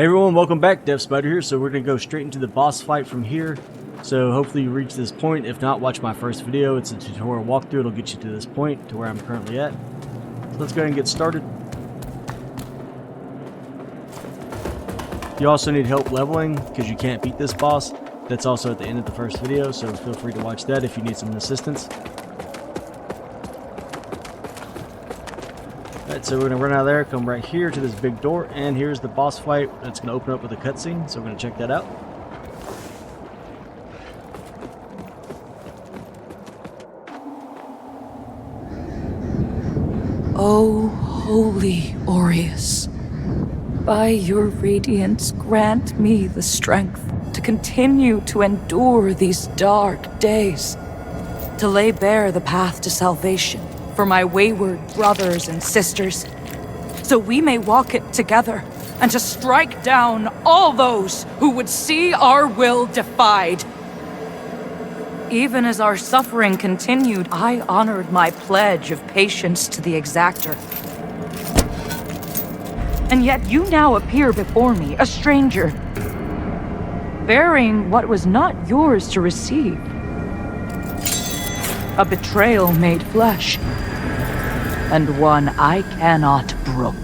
Everyone, welcome back. Dev Spider here. So we're going to go straight into the boss fight from here. So hopefully you reach this point. If not, watch my first video. It's a tutorial walkthrough. It'll get you to this point, to where I'm currently at. So let's go ahead and get started. You also need help leveling, because you can't beat this boss. That's also at the end of the first video, so feel free to watch that if you need some assistance. Alright, so we're going to run out of there, come right here to this big door, and here's the boss fight. It's going to open up with a cutscene, so we're going to check that out. O holy Aureus, by your radiance grant me the strength to continue to endure these dark days, to lay bare the path to salvation for my wayward brothers and sisters, so we may walk it together, and to strike down all those who would see our will defied. Even as our suffering continued, I honored my pledge of patience to the Exactor. And yet you now appear before me, a stranger, bearing what was not yours to receive. A betrayal made flesh, and one I cannot brook.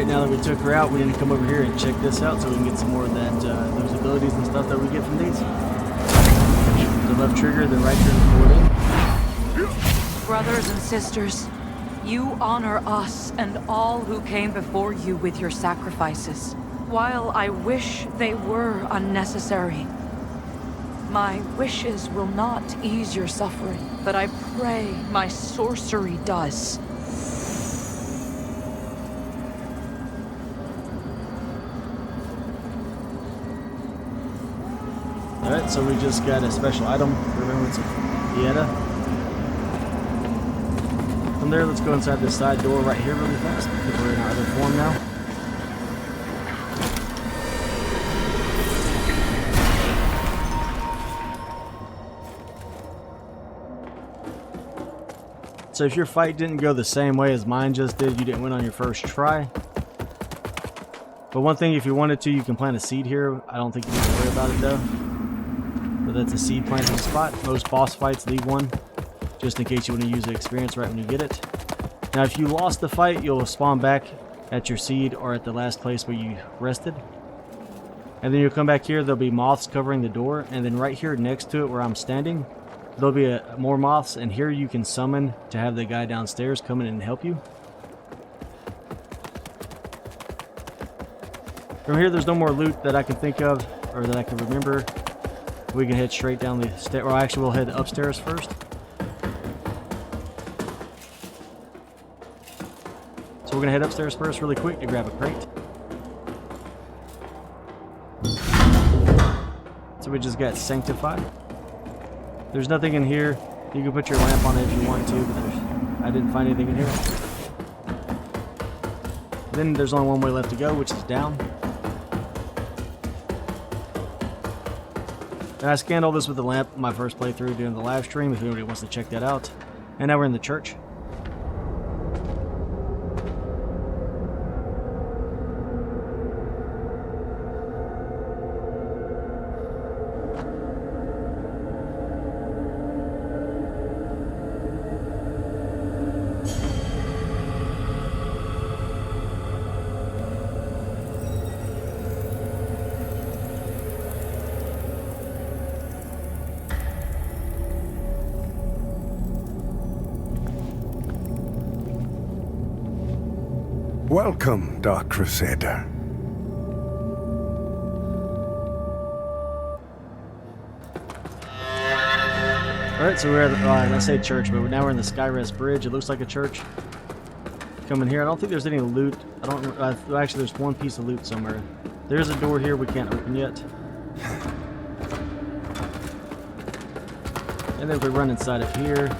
Alright, now that we took her out, we need to come over here and check this out so we can get some more of that, those abilities and stuff that we get from these. The left trigger, the right trigger forward in. Brothers and sisters, you honor us and all who came before you with your sacrifices. While I wish they were unnecessary, my wishes will not ease your suffering, but I pray my sorcery does. Alright, so we just got a special item. Remember, it's a Pieta. From there, let's go inside this side door right here really fast, because we're in our other form now. So if your fight didn't go the same way as mine just did, you didn't win on your first try. But one thing, if you wanted to, you can plant a seed here. I don't think you need to worry about it though. But that's a seed planting spot. Most boss fights leave one, just in case you want to use the experience right when you get it. Now if you lost the fight, you'll spawn back at your seed or at the last place where you rested. And then you'll come back here, there'll be moths covering the door, and then right here next to it where I'm standing, there'll be more moths, and here you can summon to have the guy downstairs come in and help you. From here, there's no more loot that I can think of, or that I can remember. We can head straight down the stairs, or actually we'll head upstairs first. So we're gonna head upstairs first really quick to grab a crate. So we just got sanctified. There's nothing in here. You can put your lamp on it if you want to, but I didn't find anything in here. Then there's only one way left to go, which is down. And I scanned all this with the lamp in my first playthrough during the live stream, if anybody wants to check that out. And now we're in the church. Welcome, Dark Crusader. Alright, so we're at, I say church, but now we're in the Skyrest Bridge. It looks like a church. Coming here, I don't think there's any loot. Actually, there's one piece of loot somewhere. There's a door here we can't open yet. And then if we run inside of here,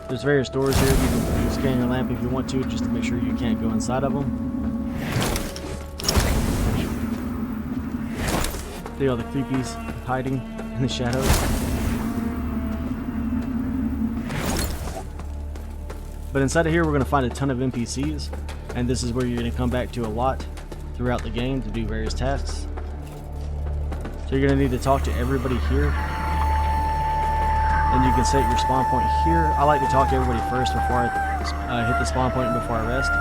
there's various doors here. You can scan your lamp if you want to, just to make sure you can't go inside of them. See all the creepies hiding in the shadows. But inside of here, we're going to find a ton of NPCs, and this is where you're going to come back to a lot throughout the game to do various tasks. So you're going to need to talk to everybody here. And you can set your spawn point here. I like to talk to everybody first before I hit the spawn point and before I rest.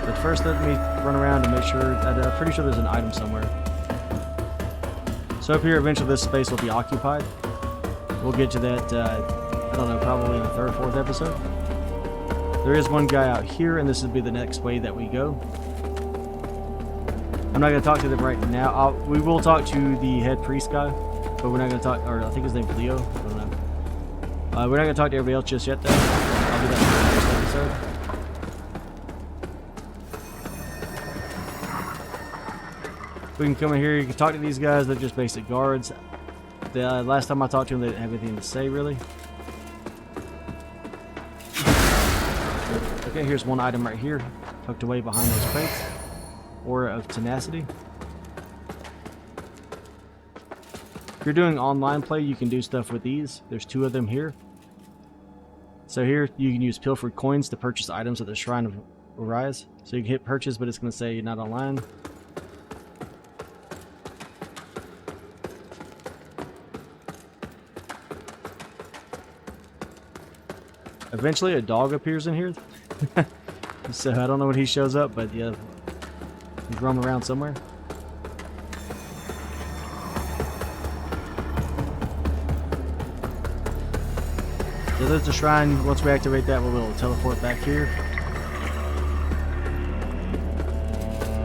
But first, let me run around and make sure that I'm pretty sure there's an item somewhere. So up here, eventually this space will be occupied. We'll get to that, I don't know, probably in the third or fourth episode. There is one guy out here, and this will be the next way that we go. I'm not going to talk to them right now. We will talk to the head priest guy, but we're not going to talk, or I think his name's Leo. I don't know. We're not going to talk to everybody else just yet, though. I'll do that in the next episode. We can come in here. You can talk to these guys. They're just basic guards. The last time I talked to them, they didn't have anything to say, really. Okay, here's one item right here, tucked away behind those crates. Aura of Tenacity. If you're doing online play, you can do stuff with these. There's two of them here. So here, you can use Pilfered Coins to purchase items at the Shrine of Urias. So you can hit purchase, but it's going to say you're not online. Eventually, a dog appears in here. So I don't know when he shows up, but yeah, He's roaming around somewhere. So there's the shrine. Once we activate that, we'll be able to teleport back here.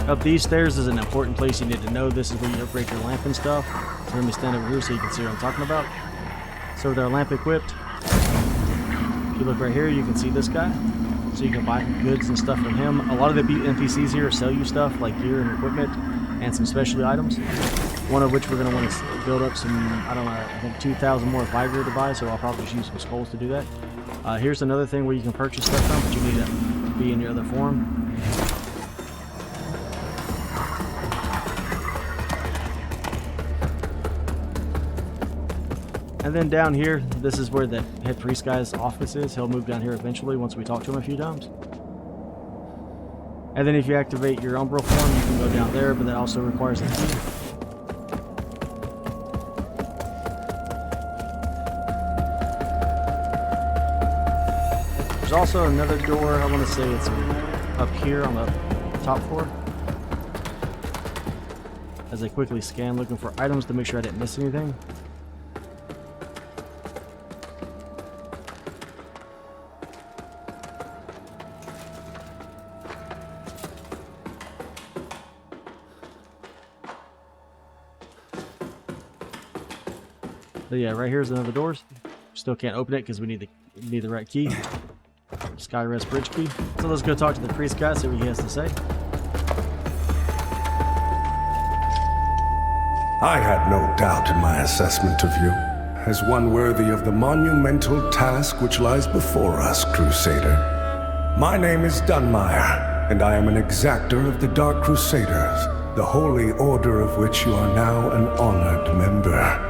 Up these stairs is an important place you need to know. This is where you upgrade your lamp and stuff. So let me stand over here so you can see what I'm talking about. So with our lamp equipped, if you look right here, you can see this guy. So you can buy goods and stuff from him. A lot of the NPCs here sell you stuff like gear and equipment and some specialty items. One of which we're going to want to build up some, I don't know, I think 2,000 more Vigor to buy, so I'll probably just use some skulls to do that. Here's another thing where you can purchase stuff from, but you need to be in your other form. And then down here, this is where the head priest guy's office is. He'll move down here eventually once we talk to him a few times. And then if you activate your Umbral form, you can go down there, but that also requires a key. There's also another door, I want to say it's up here on the top floor. As I quickly scan looking for items to make sure I didn't miss anything. So yeah, right here's another door. Still can't open it because we need the right key. Skyrest bridge key. So let's go talk to the priest guy, see what he has to say. I had no doubt in my assessment of you as one worthy of the monumental task which lies before us, Crusader. My name is Dunmire, and I am an exactor of the Dark Crusaders, the holy order of which you are now an honored member.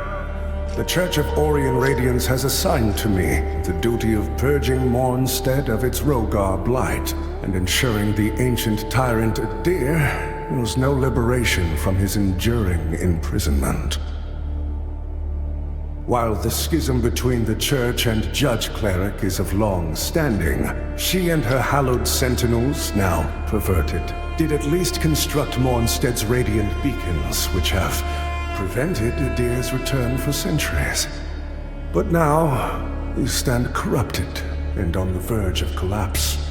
The Church of Orien Radiance has assigned to me the duty of purging Mornstead of its Rogar blight and ensuring the ancient tyrant Adir knows no liberation from his enduring imprisonment. While the schism between the Church and Judge Cleric is of long standing, she and her hallowed sentinels, now perverted, did at least construct Mornstead's radiant beacons, which have prevented Adir's return for centuries. But now, you stand corrupted and on the verge of collapse.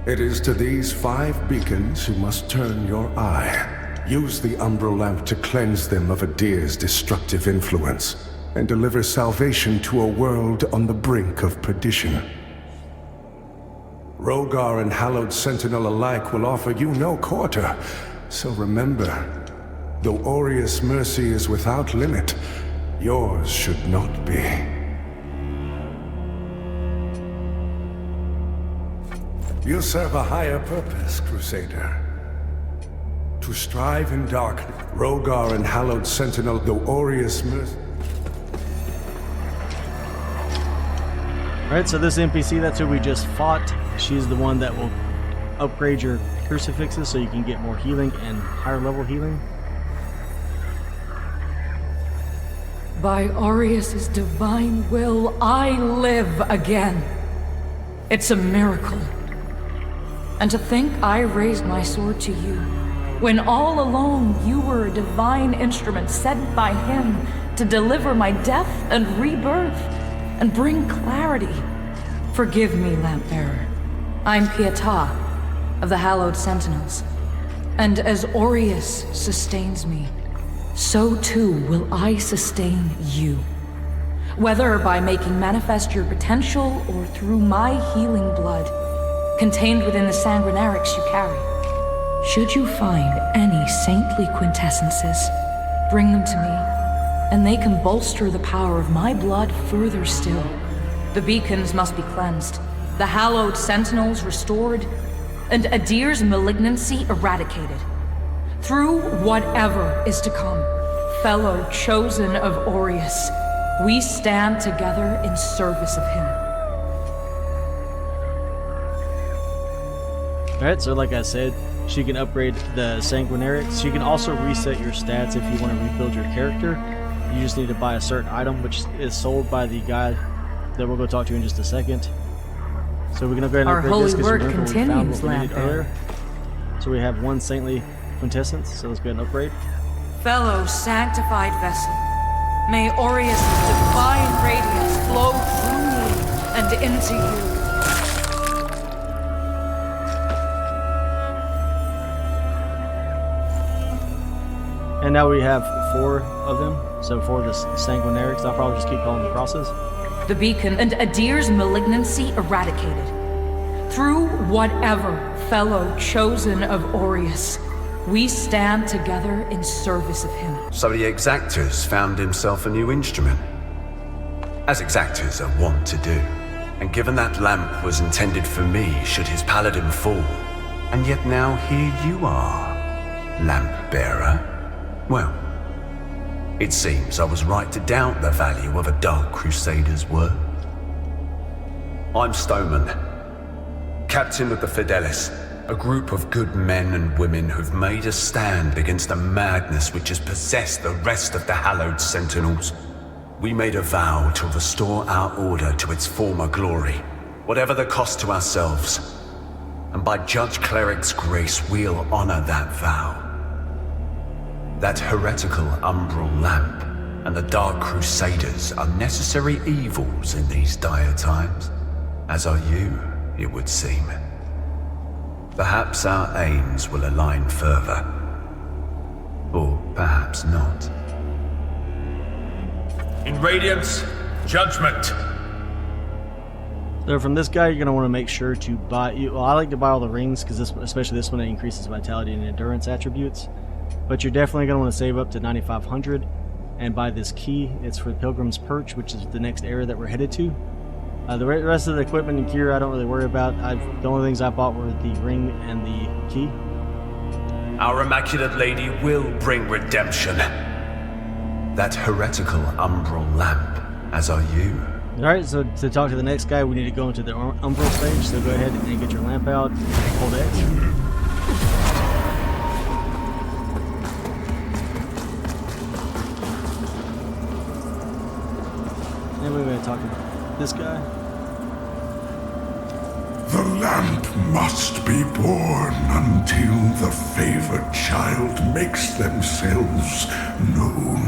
It is to these 5 beacons you must turn your eye. Use the Umbral Lamp to cleanse them of Adir's destructive influence, and deliver salvation to a world on the brink of perdition. Rogar and Hallowed Sentinel alike will offer you no quarter, so remember, though Aureus' mercy is without limit, yours should not be. You serve a higher purpose, Crusader. To strive in darkness, Rogar and Hallowed Sentinel, though Aureus' mercy... Alright, so this NPC, that's who we just fought. She's the one that will upgrade your crucifixes so you can get more healing and higher level healing. By Aureus' divine will, I live again. It's a miracle. And to think I raised my sword to you, when all along you were a divine instrument sent by him to deliver my death and rebirth and bring clarity. Forgive me, Lampbearer. I'm Pietà of the Hallowed Sentinels. And as Aureus sustains me, so too will I sustain you. Whether by making manifest your potential or through my healing blood, contained within the sanguinarics you carry. Should you find any saintly quintessences, bring them to me, and they can bolster the power of my blood further still. The beacons must be cleansed, the Hallowed Sentinels restored, and Adir's malignancy eradicated. Through whatever is to come, fellow chosen of Aureus, we stand together in service of him. Alright, so like I said, she can upgrade the Sanguinarics. She can also reset your stats if you want to rebuild your character. You just need to buy a certain item, which is sold by the guy that we'll go talk to in just a second. So we're going to go ahead and Our upgrade holy this because work remember we found continues, what we needed Lampbearer. earlier. So we have 1 saintly quintessence, so let's go ahead and upgrade. Fellow sanctified vessel, may Aureus' divine radiance flow through me and into you. And now we have 4 of them, so 4 just sanguinarics. I'll probably just keep calling them crosses. The beacon and Adir's malignancy eradicated. Through whatever fellow chosen of Aureus, we stand together in service of him. So the Exactors found himself a new instrument, as Exactors are wont to do. And given that lamp was intended for me should his paladin fall, and yet now here you are, lamp bearer. Well, it seems I was right to doubt the value of a Dark Crusader's word. I'm Stoneman, captain of the Fidelis, a group of good men and women who've made a stand against the madness which has possessed the rest of the Hallowed Sentinels. We made a vow to restore our order to its former glory, whatever the cost to ourselves. And by Judge Cleric's grace, we'll honor that vow. That heretical umbral lamp and the Dark Crusaders are necessary evils in these dire times, as are you, it would seem. Perhaps our aims will align further. Or perhaps not. In Radiance, judgment. So from this guy, you're going to want to make sure to buy... Well, I like to buy all the rings, because especially this one, it increases vitality and endurance attributes. But you're definitely going to want to save up to 9,500 and buy this key. It's for Pilgrim's Perch, which is the next area that we're headed to. The rest of the equipment and gear I don't really worry about. The only things I bought were the ring and the key. Our Immaculate Lady will bring redemption. That heretical umbral lamp, as are you. Alright, so to talk to the next guy, we need to go into the umbral stage. So go ahead and get your lamp out and hold X. And we're going to talk to this guy. The lamp must be born until the favored child makes themselves known.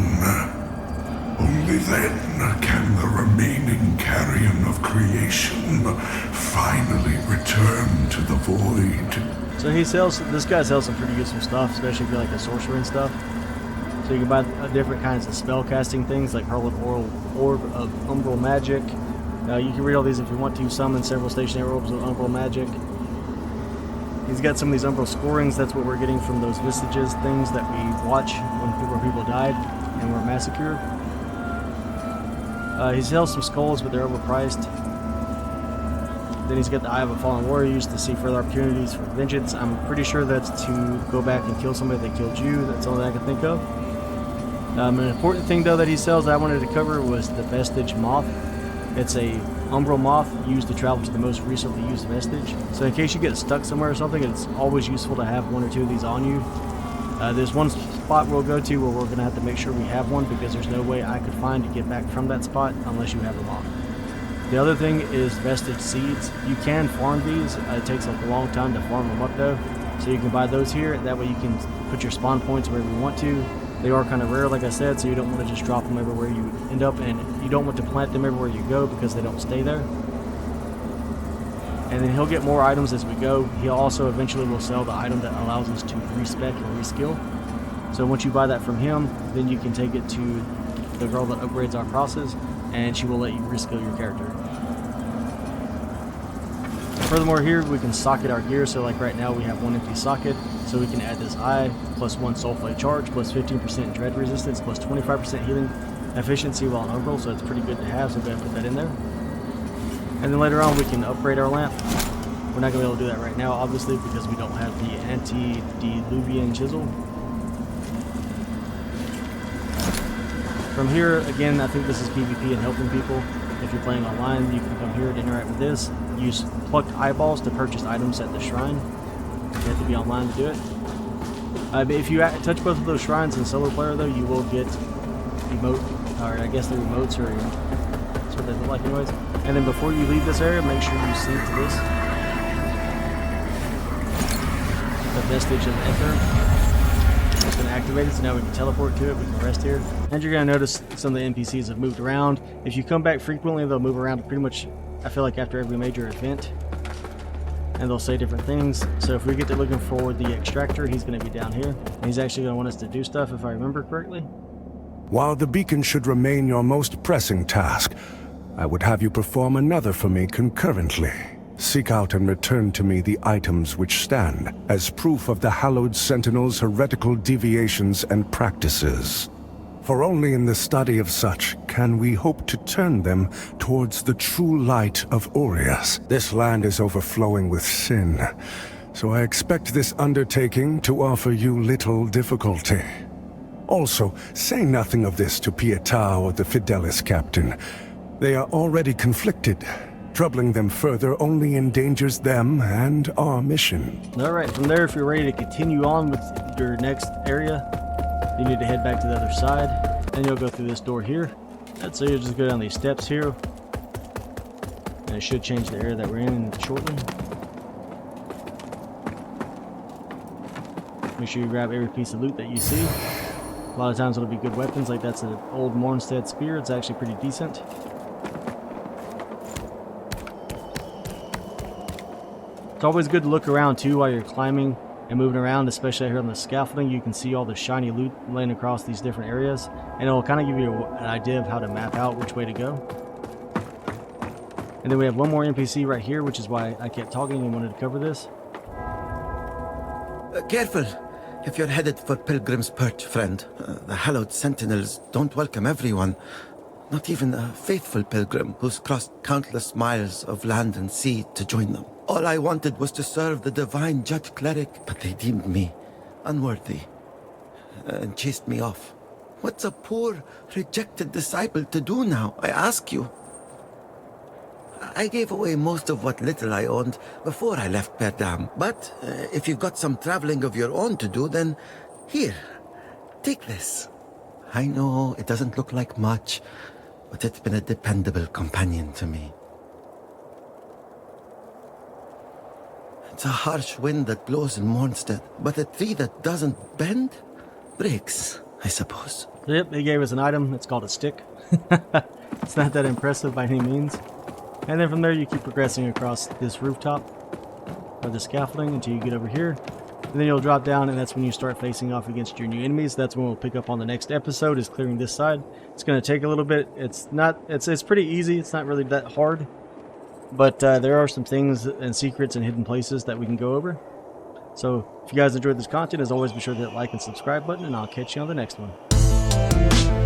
Only then can the remaining carrion of creation finally return to the void. So this guy sells some pretty useful stuff, especially if you like a sorcerer and stuff. So you can buy different kinds of spell casting things like Hurl of Orb of Umbral Magic. You can read all these if you want to. Summon several stationary orbs of Umbral Magic. He's got some of these Umbral scorings. That's what we're getting from those Vestiges things that we watch where people died and were massacred. He sells some skulls, but they're overpriced. Then he's got the Eye of a Fallen Warrior used to see further opportunities for vengeance. I'm pretty sure that's to go back and kill somebody that killed you. That's all that I can think of. An important thing, though, that he sells that I wanted to cover was the Vestige Moth. It's a umbral moth used to travel to the most recently used vestige. So in case you get stuck somewhere or something, it's always useful to have 1 or 2 of these on you. There's one spot we'll go to where we're going to have to make sure we have one, because there's no way I could find to get back from that spot unless you have a moth. The other thing is Vestige Seeds. You can farm these. It takes a long time to farm them up though. So you can buy those here. That way you can put your spawn points wherever you want to. They are kind of rare, like I said, so you don't want to just drop them everywhere you end up, and you don't want to plant them everywhere you go because they don't stay there. And then he'll get more items as we go. He also eventually will sell the item that allows us to respec and reskill. So once you buy that from him, then you can take it to the girl that upgrades our crosses, and she will let you reskill your character. Furthermore, here we can socket our gear. So like right now we have 1 empty socket, so we can add this eye plus 1 soulflake charge plus 15% dread resistance plus 25% healing efficiency while on umbral. So it's pretty good to have, so go ahead and put that in there. And then later on we can upgrade our lamp. We're not going to be able to do that right now, obviously, because we don't have the Antediluvian Chisel. From here, again, I think this is PvP and helping people. If you're playing online, you can come here to interact with this. Use plucked eyeballs to purchase items at the shrine. You have to be online to do it. But if you touch both of those shrines in solo player, though, you will get emote, or I guess the remotes, or that's what they look like anyways. And then before you leave this area, make sure you sync to this. The Vestige of Ether. been activated, so now we can teleport to it. We can rest here. And you're going to notice some of the NPCs have moved around. If you come back frequently, they'll move around pretty much, I feel like, after every major event. And they'll say different things. So if we get to looking for the extractor, he's going to be down here. And he's actually going to want us to do stuff, if I remember correctly. While the beacon should remain your most pressing task, I would have you perform another for me concurrently. Seek out and return to me the items which stand as proof of the Hallowed Sentinel's heretical deviations and practices. For only in the study of such can we hope to turn them towards the true light of Aureus. This land is overflowing with sin, so I expect this undertaking to offer you little difficulty. Also, say nothing of this to Pietà or the Fidelis captain. They are already conflicted. Troubling them further only endangers them and our mission. Alright, from there, if you're ready to continue on with your next area, you need to head back to the other side, and you'll go through this door here. And so you'll just go down these steps here, and it should change the area that we're in shortly. Make sure you grab every piece of loot that you see. A lot of times it'll be good weapons, like that's an old Mornstead spear. It's actually pretty decent. It's always good to look around too while you're climbing and moving around, especially here on the scaffolding. You can see all the shiny loot laying across these different areas, and it'll kind of give you an idea of how to map out which way to go. And then we have one more NPC right here, which is why I kept talking and wanted to cover this. Careful if you're headed for Pilgrim's Perch, friend. The Hallowed Sentinels don't welcome everyone, not even a faithful pilgrim who's crossed countless miles of land and sea to join them. All I wanted was to serve the divine judge cleric, but they deemed me unworthy and chased me off. What's a poor, rejected disciple to do now, I ask you? I gave away most of what little I owned before I left Perdam, but if you've got some traveling of your own to do, then here, take this. I know it doesn't look like much, but it's been a dependable companion to me. It's a harsh wind that blows in Mornstead, but a tree that doesn't bend breaks, I suppose. Yep, they gave us an item. It's called a stick. It's not that impressive by any means. And then from there you keep progressing across this rooftop or the scaffolding until you get over here. And then you'll drop down, and that's when you start facing off against your new enemies. That's when we'll pick up on the next episode, is clearing this side. It's going to take a little bit. It's pretty easy. It's not really that hard. But there are some things and secrets and hidden places that we can go over. So if you guys enjoyed this content, as always, be sure to hit the like and subscribe button, and I'll catch you on the next one.